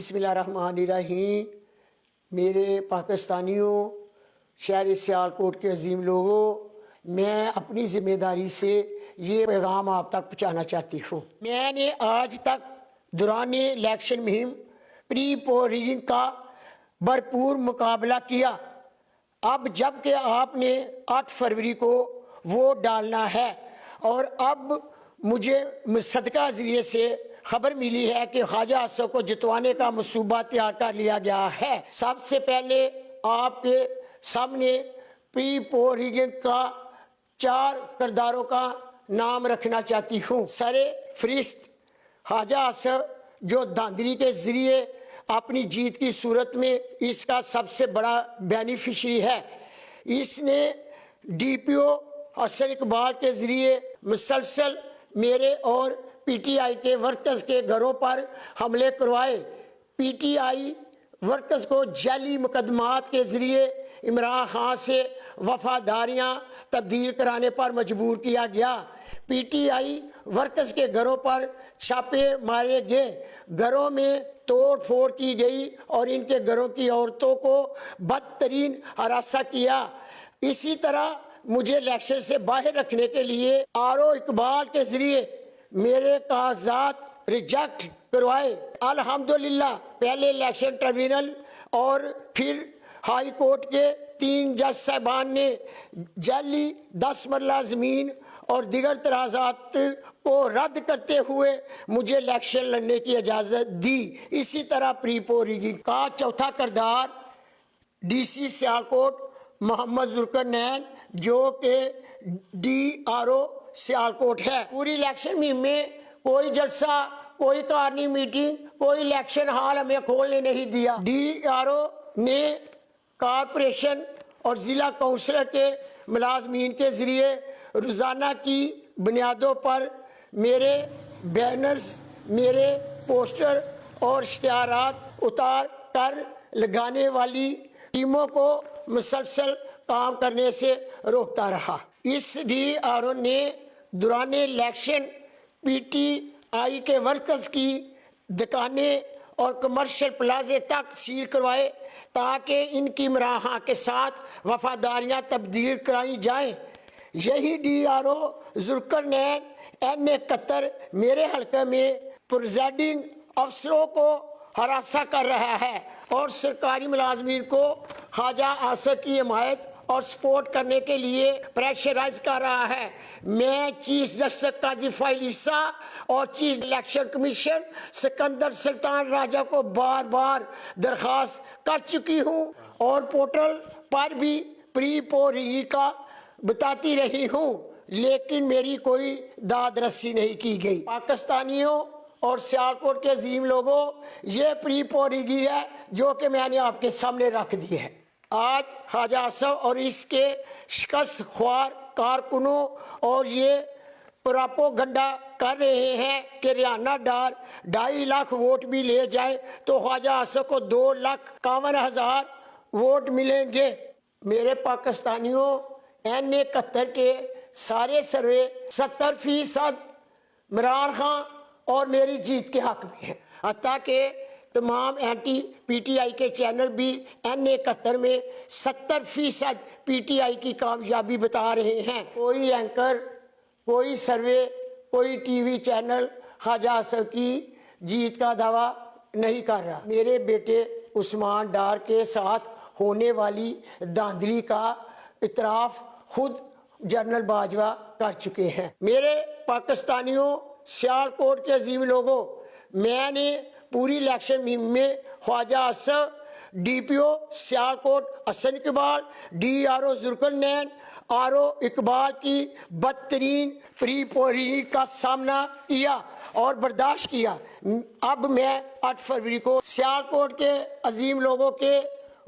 बिस्मिल्लाहिर्रहमानिर्रहीम। मेरे पाकिस्तानियों, शहर सियालकोट के अजीम लोगों, मैं अपनी ज़िम्मेदारी से ये पैगाम आप तक पहुँचाना चाहती हूँ। मैंने आज तक दौरान इलेक्शन मुहिम प्री पोलिंग का भरपूर मुकाबला किया। अब जबकि आपने 8 फरवरी को वोट डालना है और अब मुझे सदका ज़रिए से खबर मिली है कि ख्वाजा असद को जितवाने का मंसूबा तैयार कर लिया गया है। सबसे पहले आपके सामने प्री पोलिंग का 4 किरदारों का नाम रखना चाहती हूँ। सरे फरिश्त ख्वाजा असद जो धांधली के ज़रिए अपनी जीत की सूरत में इसका सबसे बड़ा बेनिफिशरी है। इसने DPO हसन इकबाल के ज़रिए मुसलसल मेरे और PTI के वर्कर्स के घरों पर हमले करवाए। PTI वर्कर्स को जाली मुकदमात के ज़रिए इमरान खान से वफादारियां तब्दील कराने पर मजबूर किया गया। PTI वर्कर्स के घरों पर छापे मारे गए, घरों में तोड़ फोड़ की गई और इनके घरों की औरतों को बदतरीन हरासा किया। इसी तरह मुझे इलेक्शन से बाहर रखने के लिए RO इकबाल के ज़रिए मेरे कागजात रिजेक्ट करवाए। अल्हम्दुलिल्लाह पहले इलेक्शन ट्रिब्यूनल और फिर हाई कोर्ट के 3 जज साहबान ने जाली 10 मरला ज़मीन और दिगर तराजात को रद्द करते हुए मुझे इलेक्शन लड़ने की इजाज़त दी। इसी तरह प्री पोलिंग का चौथा किरदार DC सियालकोट मोहम्मद जुल्करनैन जो कि DRO सियालकोट है। पूरी इलेक्शन मुहिम में कोई जलसा, कोई कारनी मीटिंग, कोई इलेक्शन हॉल हमें खोलने नहीं दिया। DRO ने कॉरपोरेशन और ज़िला काउंसिलर के मुलाजमीन के ज़रिए रोज़ाना की बुनियादों पर मेरे बैनर्स, मेरे पोस्टर और इश्तिहारात उतार कर लगाने वाली टीमों को मुसलसल काम करने से रोकता रहा। इस DRO ने दौरान इलेक्शन PTI के वर्कर्स की दुकानें और कमर्शियल प्लाजे तक सील करवाए ताकि इनकी इमरान खान के साथ वफादारियां तब्दील कराई जाएं। यही DRO जुल्करनैन N71 मेरे हल्के में प्रेजाइडिंग अफसरों को हरासा कर रहा है और सरकारी मुलाजमीन को ख्वाजा असद की हिमायत और सपोर्ट करने के लिए प्रेशराइज कर रहा है। मैं चीफ जस्टिस काजी फाइल ईसा और chief election commission Sikandar Sultan Raja को बार बार दरख्वास्त कर चुकी हूँ और पोर्टल पर भी प्री पोलिंग का बताती रही हूँ, लेकिन मेरी कोई दाद रस्सी नहीं की गई। पाकिस्तानियों और सियालकोट के अजीम लोगों, ये प्री पोलिंग है जो कि मैंने आपके सामने रख दी है। आज ख्वाजा असद और इसके शिकस्त ख्वार कारकुनों और ये प्रोपेगेंडा कर रहे हैं कि रियाना डार 2.5 लाख वोट भी ले जाए तो ख्वाजा असद को 2,51,000 वोट मिलेंगे। मेरे पाकिस्तानियों, N71 के सारे सर्वे 70% इमरान खान और मेरी जीत के हक में है। हत्ता के तमाम PTI के चैनल भी N71 में 70% PTI की कामयाबी बता रहे हैं। कोई एंकर, कोई सर्वे, कोई TV चैनल ख्वाजा असद की जीत का दावा नहीं कर रहा। मेरे बेटे उस्मान डार के साथ होने वाली धांधली का इतराफ़ खुद जनरल बाजवा कर चुके हैं। मेरे पाकिस्तानियों, सियालकोट के अजीम लोगों, मैंने पूरी इलेक्शन मुहिम में Khwaja Asad, DPO Sialkot Hasan Iqbal, DRO Zulqarnain, RO Iqbal की बदतरीन प्री पोलिंग का सामना किया और बर्दाश्त किया। अब मैं 8 फरवरी को सियालकोट के अजीम लोगों के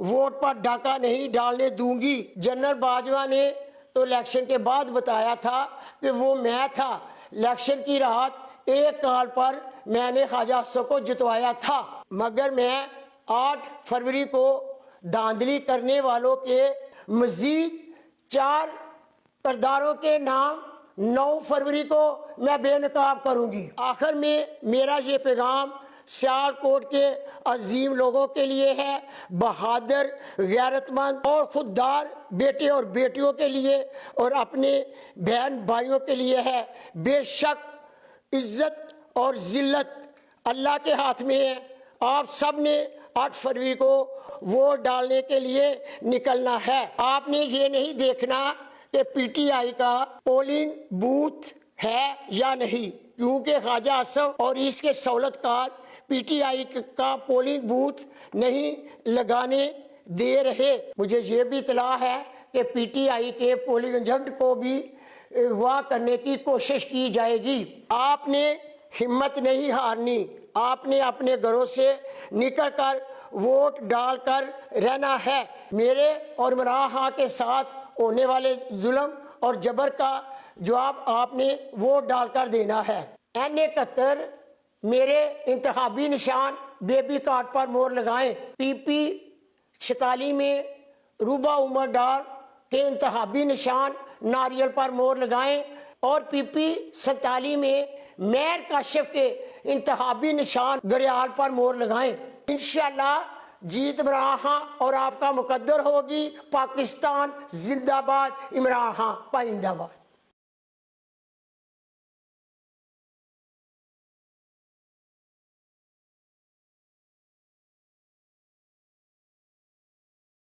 वोट पर डाका नहीं डालने दूंगी। जनरल बाजवा ने तो इलेक्शन के बाद बताया था कि वो मैं था। इलेक्शन की रात एक कॉल पर मैंने ख्वाजा असद को जितवाया था, मगर मैं 8 फरवरी को धांधली करने वालों के मजीद 4 किरदारों के नाम 9 फरवरी को मैं बेनकाब करूंगी। आखिर में मेरा ये पैगाम سیالکوٹ کے عظیم لوگوں کے لیے ہے، بہادر، غیرت مند اور خوددار بیٹے اور بیٹیوں کے لیے اور اپنے بہن بھائیوں کے لیے ہے۔ بے شک عزت اور ذلت اللہ کے ہاتھ میں ہے۔ آپ سب نے 8 فروری کو ووٹ ڈالنے کے لیے نکلنا ہے۔ آپ نے یہ نہیں دیکھنا کہ پی ٹی آئی کا پولنگ بوتھ ہے یا نہیں، کیونکہ خواجہ اصف اور اس کے سہولت کار پی ٹی آئی کا پولنگ بوتھ نہیں لگانے دے رہے۔ مجھے یہ بھی اطلاع ہے کہ پی ٹی آئی کے پولنگ ایجنٹ کو بھی اغوا کرنے کی کوشش کی جائے گی۔ آپ نے ہمت نہیں ہارنی، آپ نے اپنے گھروں سے نکل کر ووٹ ڈال کر رہنا ہے۔ میرے اور عمران خان کے ساتھ ہونے والے ظلم اور جبر کا جواب آپ نے ووٹ ڈال کر دینا ہے۔ N71 میرے انتخابی نشان بیبی کارڈ پر مہر لگائیں۔ PP 46 میں روبہ عمر ڈار کے انتخابی نشان ناریل پر مہر لگائیں اور PP 47 میں میر کاشف کے انتخابی نشان گھڑیال پر مہر لگائیں۔ انشاءاللہ جیت عمران خان اور آپ کا مقدر ہوگی۔ پاکستان زندہ باد، عمران خان پائندہ باد۔